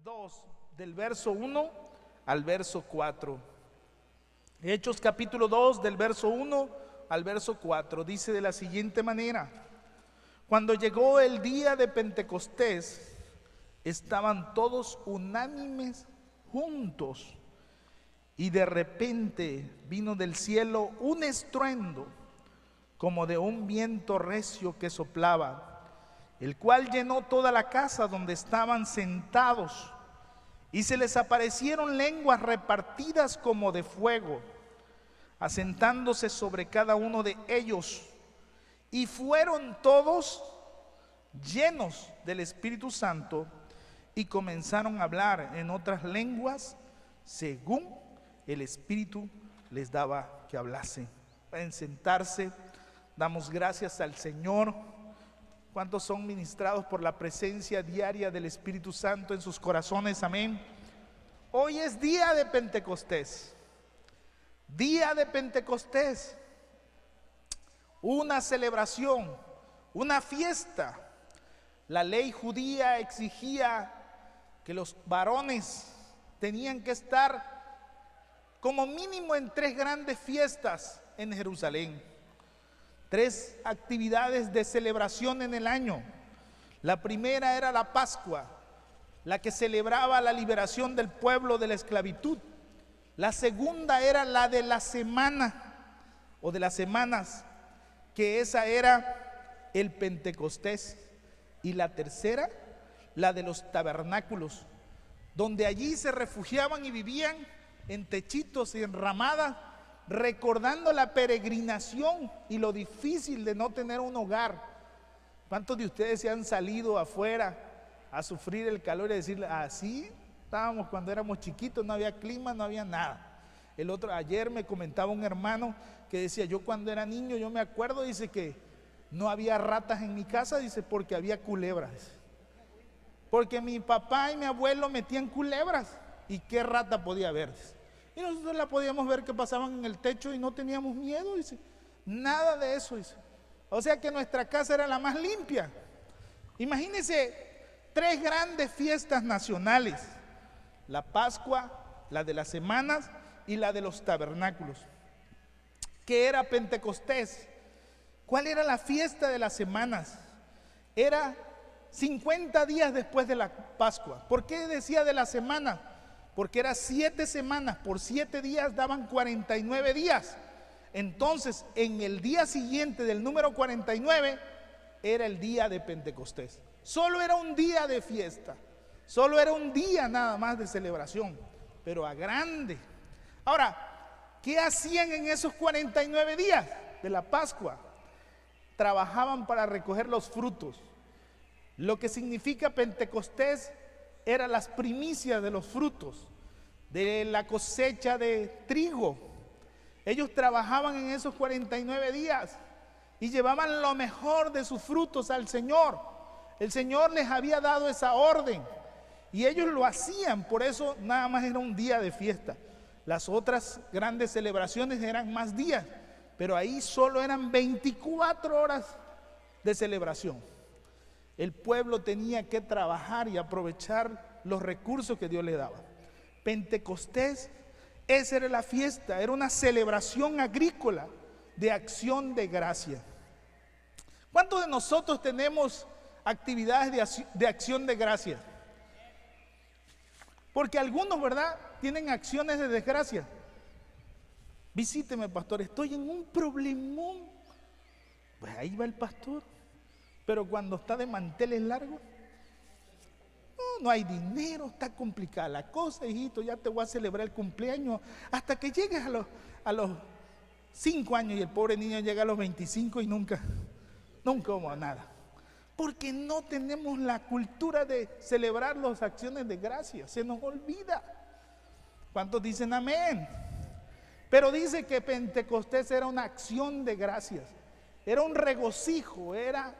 2, del verso 1 al verso 4. Hechos capítulo 2, del verso 1 al verso 4, dice de la siguiente manera: cuando llegó el día de Pentecostés, estaban todos unánimes juntos, y de repente vino del cielo un estruendo, como de un viento recio que soplaba, el cual llenó toda la casa donde estaban sentados, y se les aparecieron lenguas repartidas como de fuego, asentándose sobre cada uno de ellos, y fueron todos llenos del Espíritu Santo, y comenzaron a hablar en otras lenguas según el Espíritu les daba que hablasen. Pueden sentarse. Damos gracias al Señor. ¿Cuántos son ministrados por la presencia diaria del Espíritu Santo en sus corazones? Amén. Hoy es día de Pentecostés. Día de Pentecostés. Una celebración, una fiesta. La ley judía exigía que los varones tenían que estar como mínimo en 3 grandes fiestas en Jerusalén. 3 actividades de celebración en el año. La primera era la Pascua, la que celebraba la liberación del pueblo de la esclavitud. La segunda era la de la semana o de las semanas, que esa era el Pentecostés. Y la tercera, la de los tabernáculos, donde allí se refugiaban y vivían en techitos y en ramadas, recordando la peregrinación y lo difícil de no tener un hogar. ¿Cuántos de ustedes se han salido afuera a sufrir el calor y decirle, así estábamos cuando éramos chiquitos, no había clima, no había nada? Ayer me comentaba un hermano que decía, yo cuando era niño, yo me acuerdo, dice que no había ratas en mi casa, dice, porque había culebras. Porque mi papá y mi abuelo metían culebras, ¿y qué rata podía haber? Y nosotros la podíamos ver que pasaban en el techo y no teníamos miedo, dice. Nada de eso, dice. O sea que nuestra casa era la más limpia. Imagínense 3 grandes fiestas nacionales: la Pascua, la de las semanas y la de los tabernáculos. ¿Qué era Pentecostés? ¿Cuál era la fiesta de las semanas? Era 50 días después de la Pascua. ¿Por qué decía de la semana? Porque era 7 semanas, por 7 días daban 49 días. Entonces, en el día siguiente del número 49, era el día de Pentecostés. Solo era un día de fiesta, solo era un día nada más de celebración, pero a grande. Ahora, ¿qué hacían en esos 49 días de la Pascua? Trabajaban para recoger los frutos. Lo que significa Pentecostés era las primicias de los frutos, de la cosecha de trigo. Ellos trabajaban en esos 49 días y llevaban lo mejor de sus frutos al Señor. El Señor les había dado esa orden y ellos lo hacían, por eso nada más era un día de fiesta. Las otras grandes celebraciones eran más días, pero ahí solo eran 24 horas de celebración. El pueblo tenía que trabajar y aprovechar los recursos que Dios le daba. Pentecostés, esa era la fiesta, era una celebración agrícola de acción de gracia. ¿Cuántos de nosotros tenemos actividades de acción de gracia? Porque algunos, ¿verdad?, tienen acciones de desgracia. Visíteme, pastor, estoy en un problemón. Pues ahí va el pastor. Pero cuando está de manteles largos, no hay dinero, está complicada la cosa, hijito, ya te voy a celebrar el cumpleaños hasta que llegues a los 5 años, y el pobre niño llega a los 25 y nunca hubo nada. Porque no tenemos la cultura de celebrar las acciones de gracia, se nos olvida. ¿Cuántos dicen amén? Pero dice que Pentecostés era una acción de gracias, era un regocijo, era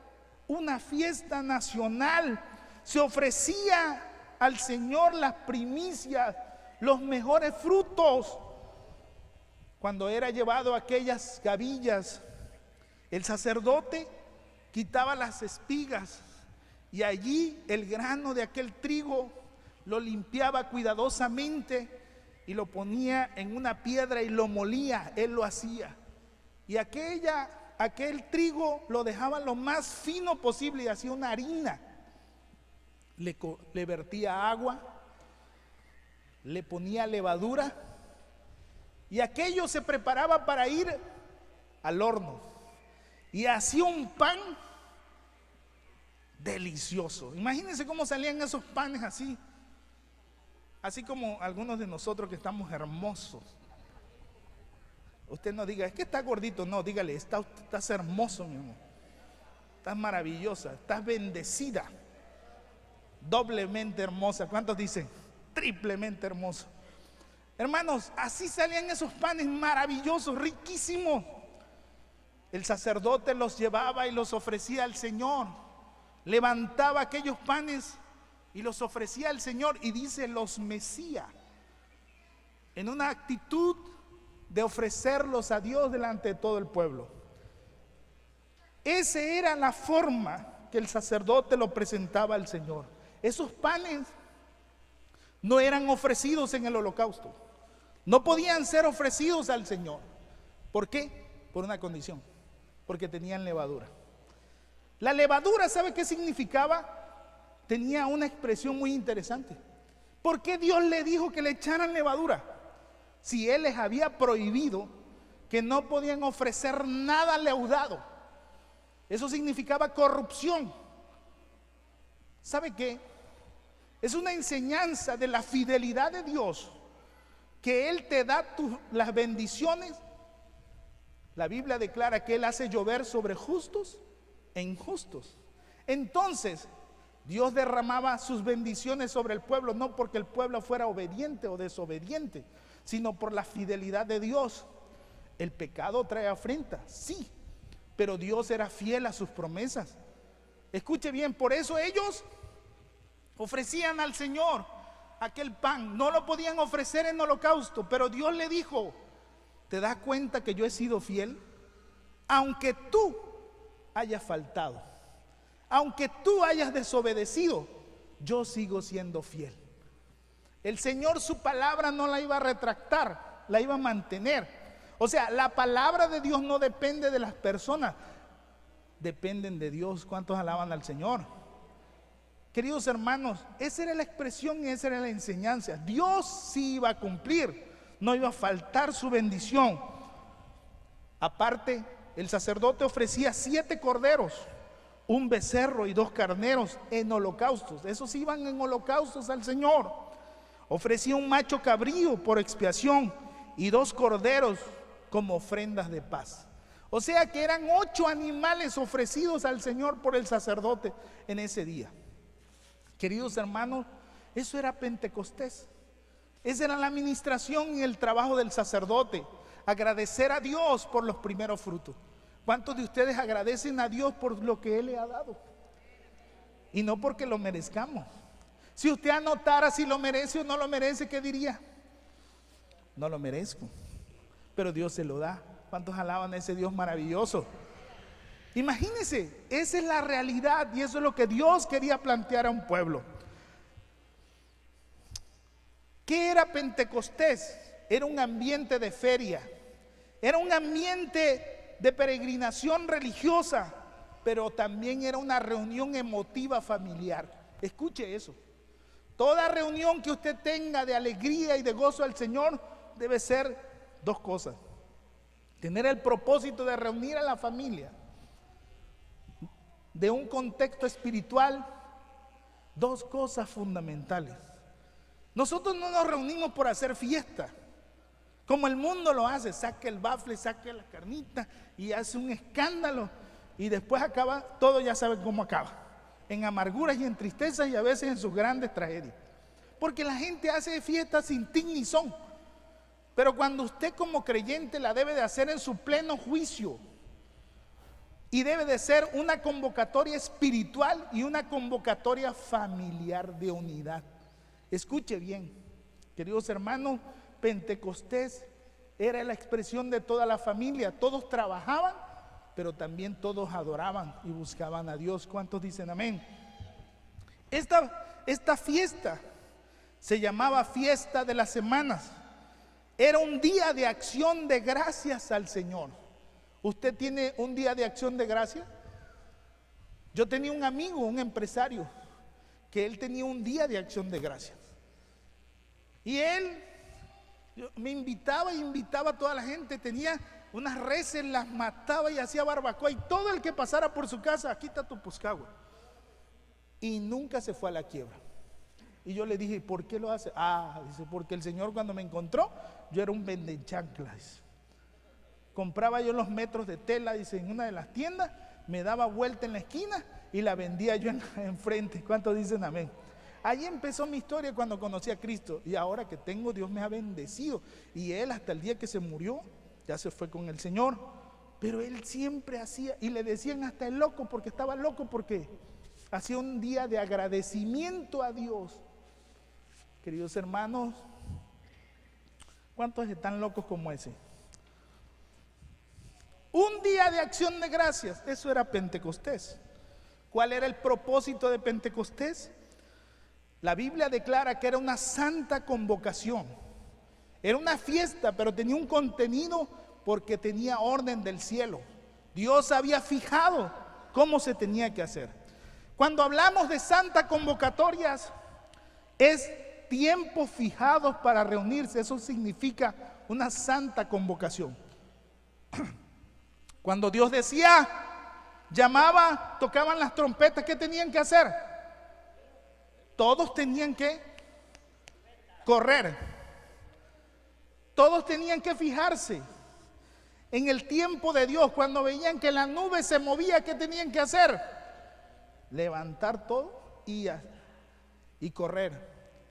una fiesta nacional. Se ofrecía al Señor las primicias, los mejores frutos. Cuando era llevado a aquellas gavillas, el sacerdote quitaba las espigas y allí el grano de aquel trigo lo limpiaba cuidadosamente y lo ponía en una piedra y lo molía. Él lo hacía. Y aquel trigo lo dejaba lo más fino posible y hacía una harina. Le vertía agua, le ponía levadura y aquello se preparaba para ir al horno. Y hacía un pan delicioso. Imagínense cómo salían esos panes así como algunos de nosotros que estamos hermosos. Usted no diga, es que está gordito, no, dígale, estás hermoso, mi amor. Estás maravillosa, estás bendecida, doblemente hermosa. ¿Cuántos dicen? Triplemente hermoso. Hermanos, así salían esos panes maravillosos, riquísimos. El sacerdote los llevaba y los ofrecía al Señor. Levantaba aquellos panes y los ofrecía al Señor, y dice, los mecía en una actitud de ofrecerlos a Dios delante de todo el pueblo. Esa era la forma que el sacerdote lo presentaba al Señor. Esos panes no eran ofrecidos en el holocausto, no podían ser ofrecidos al Señor. ¿Por qué? Por una condición, porque tenían levadura. La levadura, ¿sabe qué significaba? Tenía una expresión muy interesante. ¿Por qué Dios le dijo que le echaran levadura? Si Él les había prohibido que no podían ofrecer nada leudado. Eso significaba corrupción. ¿Sabe qué? Es una enseñanza de la fidelidad de Dios, que Él te da las bendiciones. La Biblia declara que Él hace llover sobre justos e injustos. Entonces, Dios derramaba sus bendiciones sobre el pueblo, no porque el pueblo fuera obediente o desobediente, sino por la fidelidad de Dios. El pecado trae afrenta, sí, pero Dios era fiel a sus promesas. Escuche bien, por eso ellos ofrecían al Señor aquel pan. No lo podían ofrecer en holocausto, pero Dios le dijo, ¿te das cuenta que yo he sido fiel? Aunque tú hayas faltado, aunque tú hayas desobedecido, yo sigo siendo fiel. El Señor su palabra no la iba a retractar, la iba a mantener. O sea, la palabra de Dios no depende de las personas, dependen de Dios. ¿Cuántos alaban al Señor? Queridos hermanos, esa era la expresión y esa era la enseñanza. Dios sí iba a cumplir, no iba a faltar su bendición. Aparte, el sacerdote ofrecía 7 corderos, un becerro y 2 carneros en holocaustos. Esos iban en holocaustos al Señor. Ofrecía un macho cabrío por expiación y 2 corderos como ofrendas de paz. O sea que eran 8 animales ofrecidos al Señor por el sacerdote en ese día. Queridos hermanos, eso era Pentecostés. Esa era la administración y el trabajo del sacerdote. Agradecer a Dios por los primeros frutos. ¿Cuántos de ustedes agradecen a Dios por lo que Él le ha dado? Y no porque lo merezcamos. Si usted anotara si lo merece o no lo merece, ¿qué diría? No lo merezco, pero Dios se lo da. ¿Cuántos alaban a ese Dios maravilloso? Imagínense, esa es la realidad y eso es lo que Dios quería plantear a un pueblo. ¿Qué era Pentecostés? Era un ambiente de feria, era un ambiente de peregrinación religiosa, pero también era una reunión emotiva familiar. Escuche eso. Toda reunión que usted tenga de alegría y de gozo al Señor debe ser 2 cosas. Tener el propósito de reunir a la familia de un contexto espiritual. 2 cosas fundamentales. Nosotros no nos reunimos por hacer fiesta, como el mundo lo hace. Saca el bafle, saca la carnita y hace un escándalo y después acaba, todo ya saben cómo acaba, en amarguras y en tristezas y a veces en sus grandes tragedias, porque la gente hace fiestas sin tin ni son. Pero cuando usted como creyente la debe de hacer en su pleno juicio, y debe de ser una convocatoria espiritual y una convocatoria familiar de unidad. Escuche bien, queridos hermanos, Pentecostés era la expresión de toda la familia. Todos trabajaban, pero también todos adoraban y buscaban a Dios. ¿Cuántos dicen amén? Esta fiesta Se llamaba Fiesta de las Semanas. Era un día de acción de gracias al Señor. ¿Usted tiene un día de acción de gracias? Yo tenía un amigo, un empresario, que él tenía un día de acción de gracias. Y él me invitaba a toda la gente, tenía unas reses, las mataba y hacía barbacoa. Y todo el que pasara por su casa, aquí está tu Puscahua. Y nunca se fue a la quiebra. Y yo le dije, ¿por qué lo hace? Dice, porque el Señor cuando me encontró, yo era un vendechanclas. Compraba yo los metros de tela, dice, en una de las tiendas, me daba vuelta en la esquina y la vendía yo enfrente. ¿Cuántos dicen amén? Ahí empezó mi historia cuando conocí a Cristo. Y ahora que tengo, Dios me ha bendecido. Y él hasta el día que se murió, ya se fue con el Señor. Pero él siempre hacía, y le decían hasta el loco, porque estaba loco, porque hacía un día de agradecimiento a Dios. Queridos hermanos, ¿cuántos están locos como ese? Un día de acción de gracias, eso era Pentecostés. ¿Cuál era el propósito de Pentecostés? La Biblia declara que era una santa convocación. Era una fiesta, pero tenía un contenido porque tenía orden del cielo. Dios había fijado cómo se tenía que hacer. Cuando hablamos de santa convocatorias, es tiempos fijados para reunirse. Eso significa una santa convocación. Cuando Dios decía, llamaba, tocaban las trompetas, ¿qué tenían que hacer? Todos tenían que correr. Todos tenían que fijarse en el tiempo de Dios. Cuando veían que la nube se movía, ¿qué tenían que hacer? Levantar todo y correr.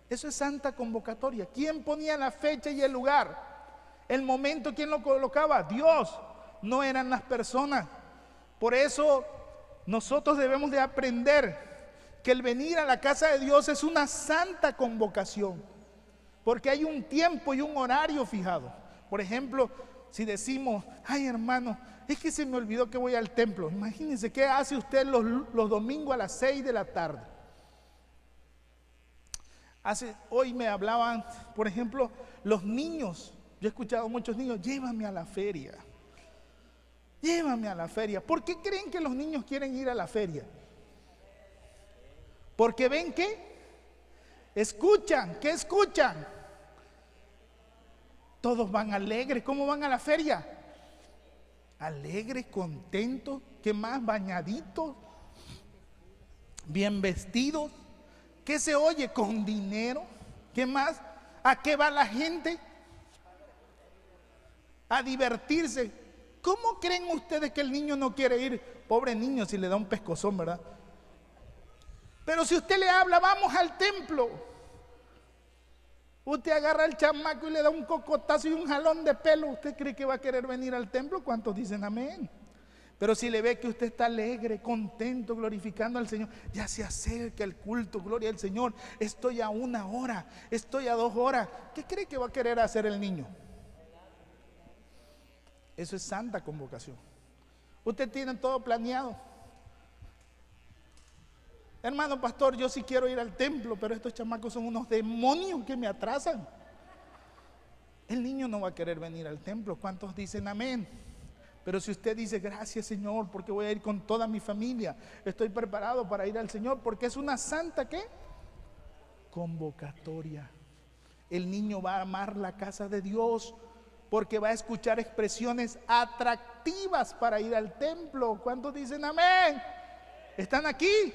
Eso es santa convocatoria. ¿Quién ponía la fecha y el lugar? El momento, ¿quién lo colocaba? Dios. No eran las personas. Por eso nosotros debemos de aprender que el venir a la casa de Dios es una santa convocación, porque hay un tiempo y un horario fijado. Por ejemplo, si decimos, ay hermano, es que se me olvidó que voy al templo. Imagínense, ¿qué hace usted los domingos a las 6 de la tarde? Hoy me hablaban, por ejemplo, los niños. Yo he escuchado a muchos niños, llévame a la feria. Llévame a la feria. ¿Por qué creen que los niños quieren ir a la feria? Porque ven que escuchan. ¿Qué escuchan? Todos van alegres. ¿Cómo van a la feria? Alegres, contentos. ¿Qué más? Bañaditos, bien vestidos. ¿Qué se oye? Con dinero. ¿Qué más? ¿A qué va la gente? A divertirse. ¿Cómo creen ustedes que el niño no quiere ir? Pobre niño, si le da un pescozón, ¿verdad? Pero si usted le habla, vamos al templo. Usted agarra al chamaco y le da un cocotazo y un jalón de pelo. ¿Usted cree que va a querer venir al templo? ¿Cuántos dicen amén? Pero si le ve que usted está alegre, contento, glorificando al Señor, ya se acerca el culto, gloria al Señor. Estoy a 1 hora, estoy a 2 horas. ¿Qué cree que va a querer hacer el niño? Eso es santa convocación. Usted tiene todo planeado. Hermano pastor, yo sí quiero ir al templo, pero estos chamacos son unos demonios que me atrasan. El niño no va a querer venir al templo. ¿Cuántos dicen amén? Pero si usted dice, gracias Señor, porque voy a ir con toda mi familia, estoy preparado para ir al Señor, porque es una santa, ¿qué? Convocatoria. El niño va a amar la casa de Dios, porque va a escuchar expresiones atractivas para ir al templo. ¿Cuántos dicen amén? ¿Están aquí?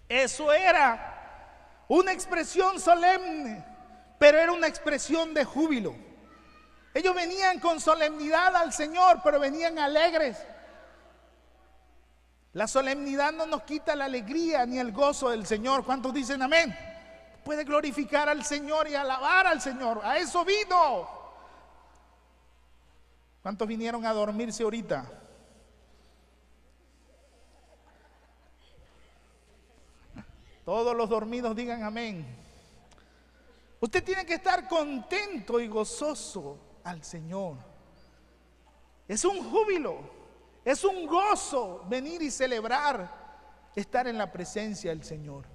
Eso era una expresión solemne, pero era una expresión de júbilo. Ellos venían con solemnidad al Señor, pero venían alegres. La solemnidad no nos quita la alegría ni el gozo del Señor. ¿Cuántos dicen amén? Puede glorificar al Señor y alabar al Señor. A eso vino. ¿Cuántos vinieron a dormirse ahorita? Todos los dormidos digan amén. Usted tiene que estar contento y gozoso al Señor. Es un júbilo, es un gozo venir y celebrar, estar en la presencia del Señor.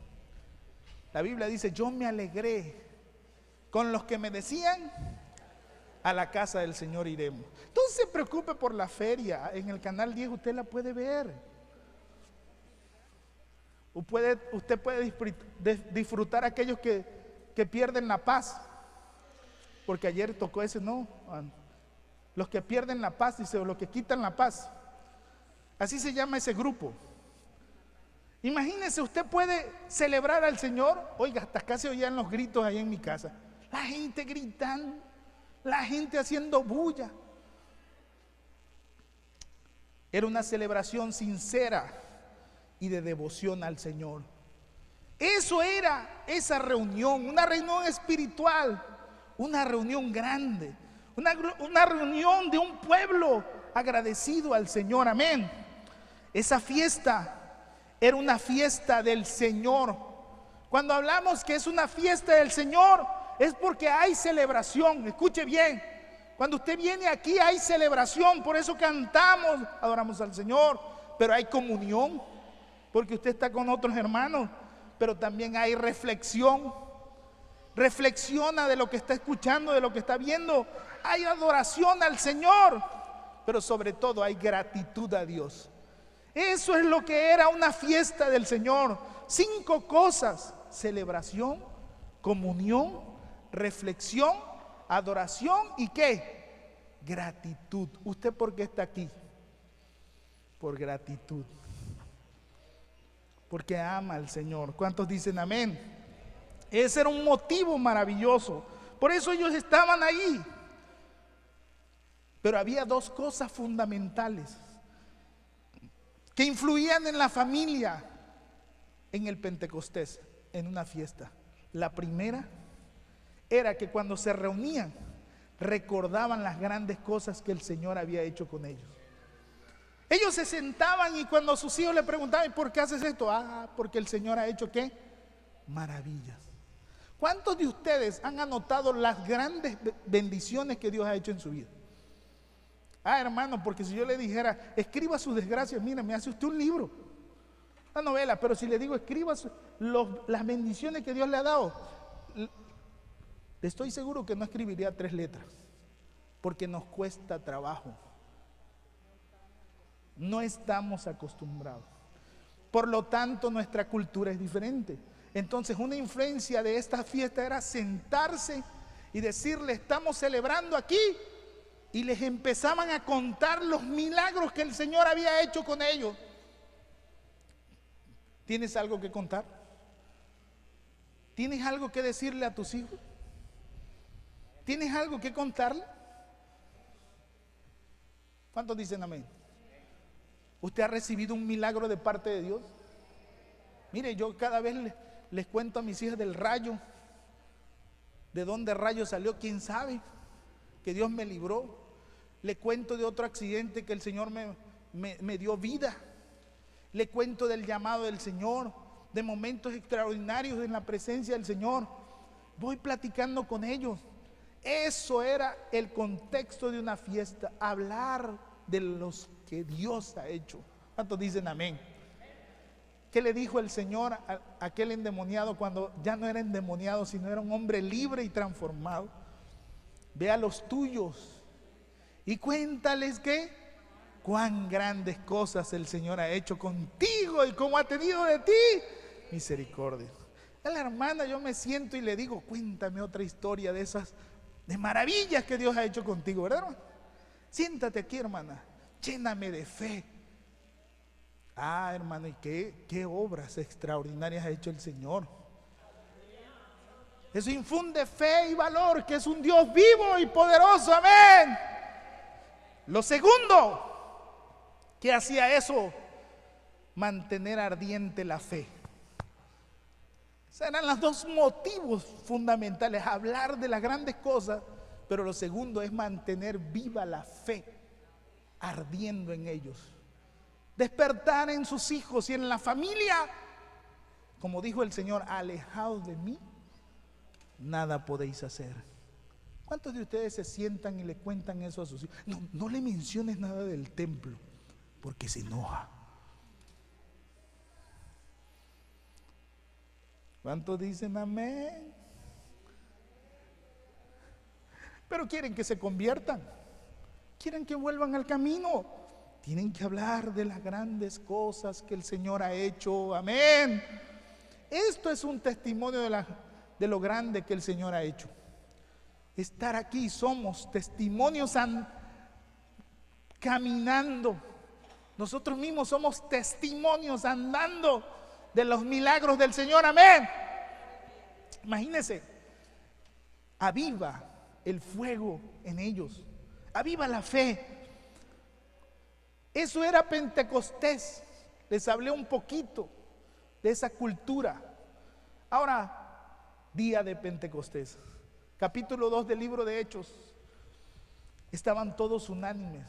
La Biblia dice, yo me alegré con los que me decían, a la casa del Señor iremos. Entonces se preocupe por la feria. En el canal 10 usted la puede ver. Usted puede disfrutar a aquellos que pierden la paz. Porque ayer tocó ese, no. Los que pierden la paz, dice, o los que quitan la paz. Así se llama ese grupo. Imagínese, usted puede celebrar al Señor. Oiga, hasta acá se oían los gritos ahí en mi casa. La gente gritando, la gente haciendo bulla. Era una celebración sincera y de devoción al Señor. Eso era esa reunión, una reunión espiritual, una reunión grande, una reunión de un pueblo agradecido al Señor. Amén. Esa fiesta era una fiesta del Señor. Cuando hablamos que es una fiesta del Señor, es porque hay celebración. Escuche bien, cuando usted viene aquí hay celebración, por eso cantamos, adoramos al Señor, pero hay comunión, porque usted está con otros hermanos, pero también hay reflexión. Reflexiona de lo que está escuchando, de lo que está viendo. Hay adoración al Señor, pero sobre todo hay gratitud a Dios. Eso es lo que era una fiesta del Señor. 5 cosas: celebración, comunión, reflexión, adoración y ¿qué? Gratitud. ¿Usted por qué está aquí? Por gratitud. Porque ama al Señor. ¿Cuántos dicen amén? Ese era un motivo maravilloso. Por eso ellos estaban ahí. Pero había 2 cosas fundamentales que influían en la familia en el Pentecostés, en una fiesta. La primera era que cuando se reunían recordaban las grandes cosas que el Señor había hecho con ellos. Ellos se sentaban y cuando sus hijos le preguntaban, ¿por qué haces esto? Porque el Señor ha hecho ¿qué? Maravillas. ¿Cuántos de ustedes han anotado las grandes bendiciones que Dios ha hecho en su vida? Hermano, porque si yo le dijera, escriba sus desgracias, mira, me hace usted un libro, una novela, pero si le digo, escriba las bendiciones que Dios le ha dado, estoy seguro que no escribiría 3 letras, porque nos cuesta trabajo. No estamos acostumbrados. Por lo tanto, nuestra cultura es diferente. Entonces, una influencia de esta fiesta era sentarse y decirle, estamos celebrando aquí, y les empezaban a contar los milagros que el Señor había hecho con ellos. ¿Tienes algo que contar? ¿Tienes algo que decirle a tus hijos? ¿Tienes algo que contarle? ¿Cuántos dicen amén? ¿Usted ha recibido un milagro de parte de Dios? Mire, yo cada vez les cuento a mis hijas del rayo. ¿De dónde rayo salió? ¿Quién sabe? Que Dios me libró. Le cuento de otro accidente que el Señor me dio vida. Le cuento del llamado del Señor, de momentos extraordinarios en la presencia del Señor. Voy platicando con ellos. Eso era el contexto de una fiesta, hablar de los que Dios ha hecho. ¿Cuántos dicen amén? ¿Qué le dijo el Señor a aquel endemoniado cuando ya no era endemoniado, sino era un hombre libre y transformado? Ve a los tuyos y cuéntales que cuán grandes cosas el Señor ha hecho contigo y cómo ha tenido de ti misericordia. A la hermana yo me siento y le digo, cuéntame otra historia de esas, de maravillas que Dios ha hecho contigo, ¿verdad, hermana? Siéntate aquí, hermana, lléname de fe. Hermano, ¿y qué obras extraordinarias ha hecho el Señor? Eso infunde fe y valor, que es un Dios vivo y poderoso, amén. Lo segundo que hacía eso, mantener ardiente la fe. Esos eran los 2 motivos fundamentales, hablar de las grandes cosas, pero lo segundo es mantener viva la fe, ardiendo en ellos. Despertar en sus hijos y en la familia, como dijo el Señor, alejados de mí, nada podéis hacer. ¿Cuántos de ustedes se sientan y le cuentan eso a sus hijos? No le menciones nada del templo, porque se enoja. ¿Cuántos dicen amén? Pero quieren que se conviertan, quieren que vuelvan al camino. Tienen que hablar de las grandes cosas que el Señor ha hecho. Amén. Esto es un testimonio de lo grande que el Señor ha hecho. Estar aquí, somos testimonios caminando. Nosotros mismos somos testimonios andando de los milagros del Señor. Amén. Imagínense, aviva el fuego en ellos, aviva la fe. Eso era Pentecostés. Les hablé un poquito de esa cultura. Ahora, día de Pentecostés, capítulo 2 del libro de Hechos. Estaban todos unánimes,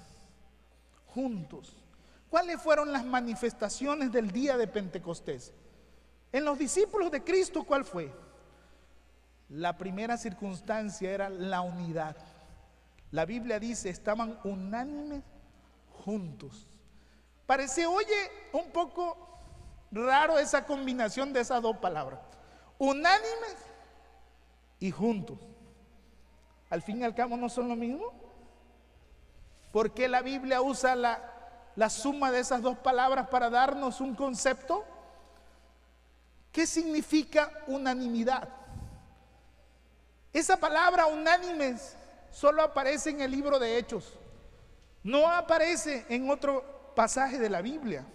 juntos. ¿Cuáles fueron las manifestaciones del día de Pentecostés? En los discípulos de Cristo, ¿cuál fue? La primera circunstancia era la unidad. La Biblia dice, estaban unánimes juntos. Parece, oye, un poco raro esa combinación de esas dos palabras. Unánimes y juntos. Al fin y al cabo, ¿no son lo mismo? ¿Por qué la Biblia usa la suma de esas dos palabras para darnos un concepto? ¿Qué significa unanimidad? Esa palabra unánimes solo aparece en el libro de Hechos. No aparece en otro pasaje de la Biblia.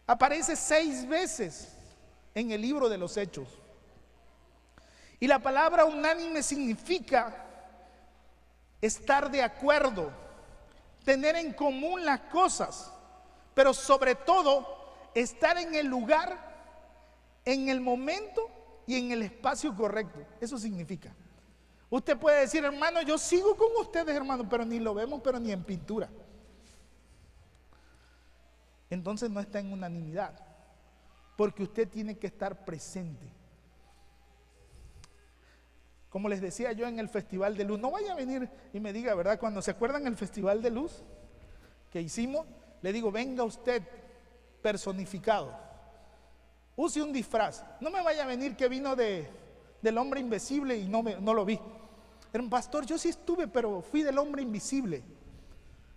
Aparece 6 veces en el libro de los Hechos. Y la palabra unánime significa estar de acuerdo, tener en común las cosas, pero sobre todo estar en el lugar, en el momento y en el espacio correcto. Eso significa. Usted puede decir, hermano, yo sigo con ustedes, hermano, pero ni lo vemos, pero ni en pintura. Entonces no está en unanimidad, porque usted tiene que estar presente. Como les decía yo en el Festival de Luz, no vaya a venir y me diga, ¿verdad? Cuando se acuerdan el Festival de Luz que hicimos, le digo, venga usted personificado, use un disfraz. No me vaya a venir que vino del hombre invisible y no lo vi. Era un pastor, yo sí estuve, pero fui del hombre invisible.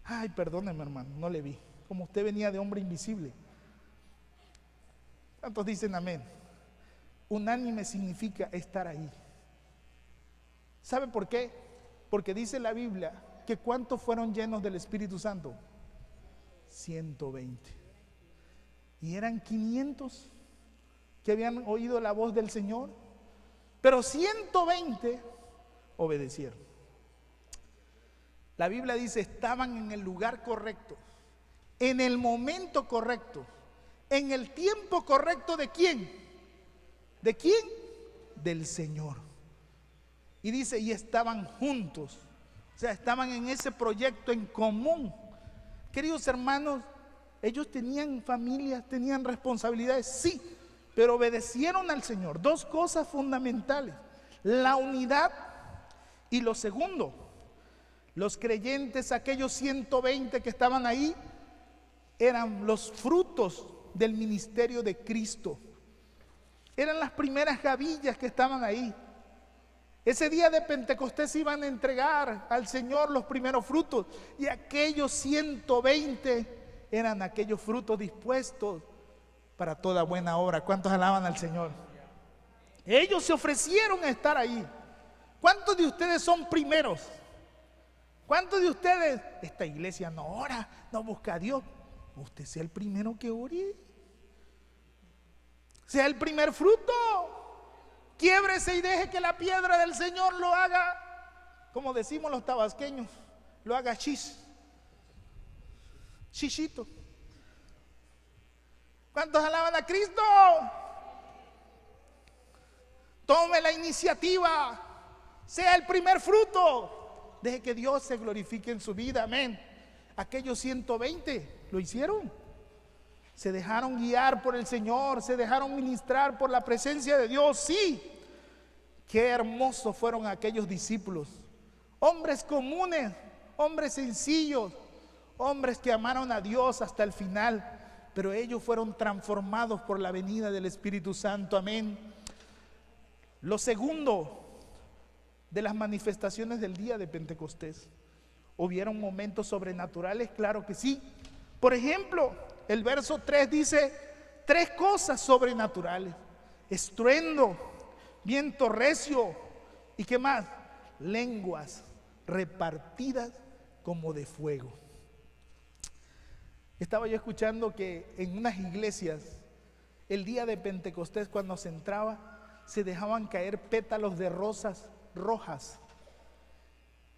Ay, perdóneme, hermano, no le vi. Como usted venía de hombre invisible. ¿Cuántos dicen amén? Unánime significa estar ahí. ¿Sabe por qué? Porque dice la Biblia que ¿cuántos fueron llenos del Espíritu Santo? 120. Y eran 500 que habían oído la voz del Señor, pero 120 obedecieron. La Biblia dice, estaban en el lugar correcto, en el momento correcto, en el tiempo correcto. ¿De quién? ¿De quién? Del Señor. Y dice, y estaban juntos, o sea, estaban en ese proyecto en común. Queridos hermanos, ellos tenían familias, tenían responsabilidades, sí, pero obedecieron al Señor. 2 cosas fundamentales: la unidad y lo segundo, los creyentes, aquellos 120 que estaban ahí, eran los frutos del ministerio de Cristo. Eran las primeras gavillas que estaban ahí. Ese día de Pentecostés iban a entregar al Señor los primeros frutos, y aquellos 120 eran aquellos frutos dispuestos para toda buena obra. ¿Cuántos alaban al Señor? Ellos se ofrecieron a estar ahí. ¿Cuántos de ustedes son primeros? ¿Cuántos de ustedes, esta iglesia no ora, no busca a Dios? Usted sea el primero que ore. Sea el primer fruto. Quiébrese y deje que la piedra del Señor lo haga, como decimos los tabasqueños, lo haga chichito. ¿Cuántos alaban a Cristo? Tome la iniciativa, sea el primer fruto, deje que Dios se glorifique en su vida. Amén. Aquellos 120 lo hicieron. Se dejaron guiar por el Señor, se dejaron ministrar por la presencia de Dios. Sí, qué hermosos fueron aquellos discípulos. Hombres comunes, hombres sencillos, hombres que amaron a Dios hasta el final, pero ellos fueron transformados por la venida del Espíritu Santo. Amén. Lo segundo de las manifestaciones del día de Pentecostés, ¿hubieron momentos sobrenaturales? Claro que sí. Por ejemplo, el verso 3 dice 3 cosas sobrenaturales: estruendo, viento recio y ¿qué más? Lenguas repartidas como de fuego. Estaba yo escuchando que en unas iglesias el día de Pentecostés, cuando se entraba, se dejaban caer pétalos de rosas rojas.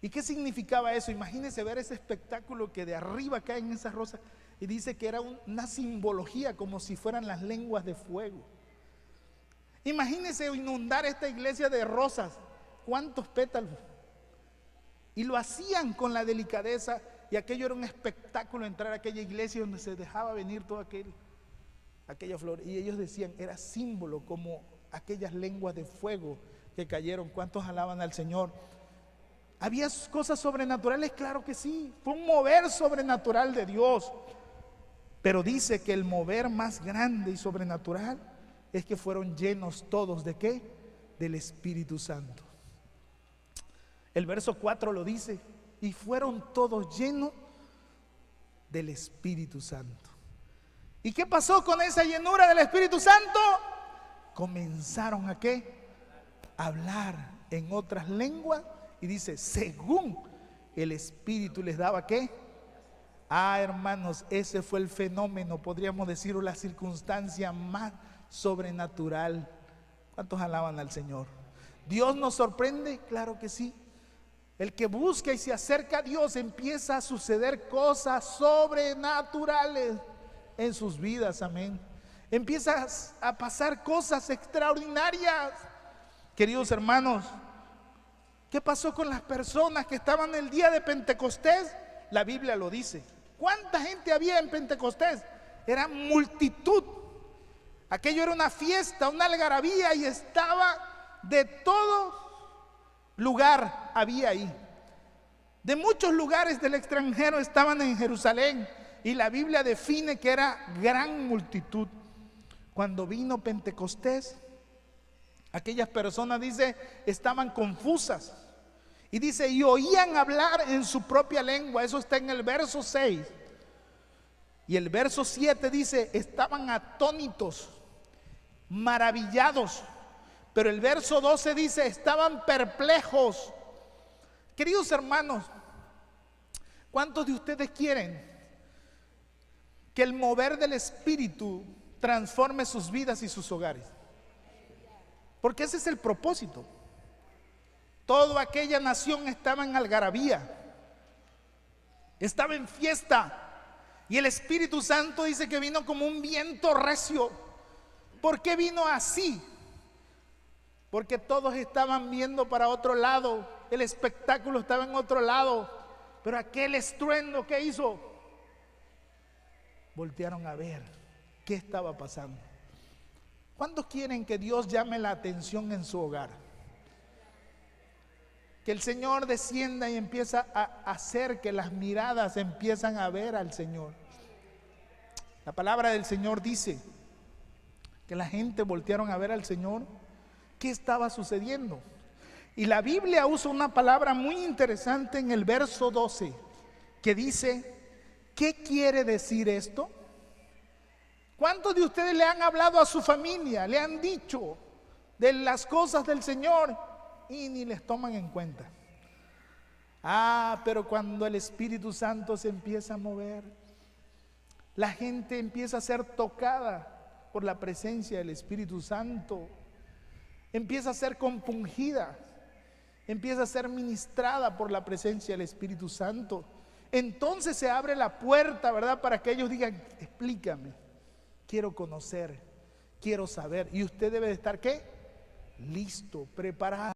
¿Y qué significaba eso? Imagínense ver ese espectáculo que de arriba caen esas rosas, y dice que era una simbología como si fueran las lenguas de fuego. Imagínense inundar esta iglesia de rosas. ¿Cuántos pétalos? Y lo hacían con la delicadeza, y aquello era un espectáculo, entrar a aquella iglesia donde se dejaba venir toda aquella flor. Y ellos decían, era símbolo como aquellas lenguas de fuego que cayeron. ¿Cuántos alaban al Señor? ¿Había cosas sobrenaturales? Claro que sí. Fue un mover sobrenatural de Dios. Pero dice que el mover más grande y sobrenatural es que fueron llenos todos ¿de qué? Del Espíritu Santo. El verso 4 lo dice: y fueron todos llenos del Espíritu Santo. ¿Y qué pasó con esa llenura del Espíritu Santo? Comenzaron ¿a qué? A hablar en otras lenguas, y dice, según el Espíritu les daba ¿qué? Hermanos, ese fue el fenómeno, podríamos decir, o la circunstancia más sobrenatural. ¿Cuántos alaban al Señor? ¿Dios nos sorprende? Claro que sí. El que busca y se acerca a Dios, empieza a suceder cosas sobrenaturales en sus vidas, amén. Empiezan a pasar cosas extraordinarias. Queridos hermanos, ¿qué pasó con las personas que estaban el día de Pentecostés? La Biblia lo dice. ¿Cuánta gente había en Pentecostés? Era multitud. Aquello era una fiesta, una algarabía, y estaba de todo lugar, había ahí. De muchos lugares del extranjero estaban en Jerusalén, y la Biblia define que era gran multitud. Cuando vino Pentecostés, aquellas personas, dice, estaban confusas. Y dice, y oían hablar en su propia lengua. Eso está en el verso 6. Y el verso 7 dice, estaban atónitos, maravillados. Pero el verso 12 dice, estaban perplejos. Queridos hermanos, ¿cuántos de ustedes quieren que el mover del Espíritu transforme sus vidas y sus hogares? Porque ese es el propósito. Toda aquella nación estaba en algarabía, estaba en fiesta, y el Espíritu Santo dice que vino como un viento recio. ¿Por qué vino así? Porque todos estaban viendo para otro lado, el espectáculo estaba en otro lado, pero aquel estruendo, ¿qué hizo? Voltearon a ver qué estaba pasando. ¿Cuántos quieren que Dios llame la atención en su hogar? Que el Señor descienda y empieza a hacer que las miradas empiezan a ver al Señor. La palabra del Señor dice que la gente voltearon a ver al Señor. ¿Qué estaba sucediendo? Y la Biblia usa una palabra muy interesante en el verso 12, que dice, ¿qué quiere decir esto? ¿Cuántos de ustedes le han hablado a su familia, le han dicho de las cosas del Señor y ni les toman en cuenta? Pero cuando el Espíritu Santo se empieza a mover, la gente empieza a ser tocada por la presencia del Espíritu Santo, empieza a ser compungida, empieza a ser ministrada por la presencia del Espíritu Santo. Entonces se abre la puerta, ¿verdad? Para que ellos digan, explícame, quiero conocer, quiero saber. Y usted debe de estar, ¿qué? Listo, preparado.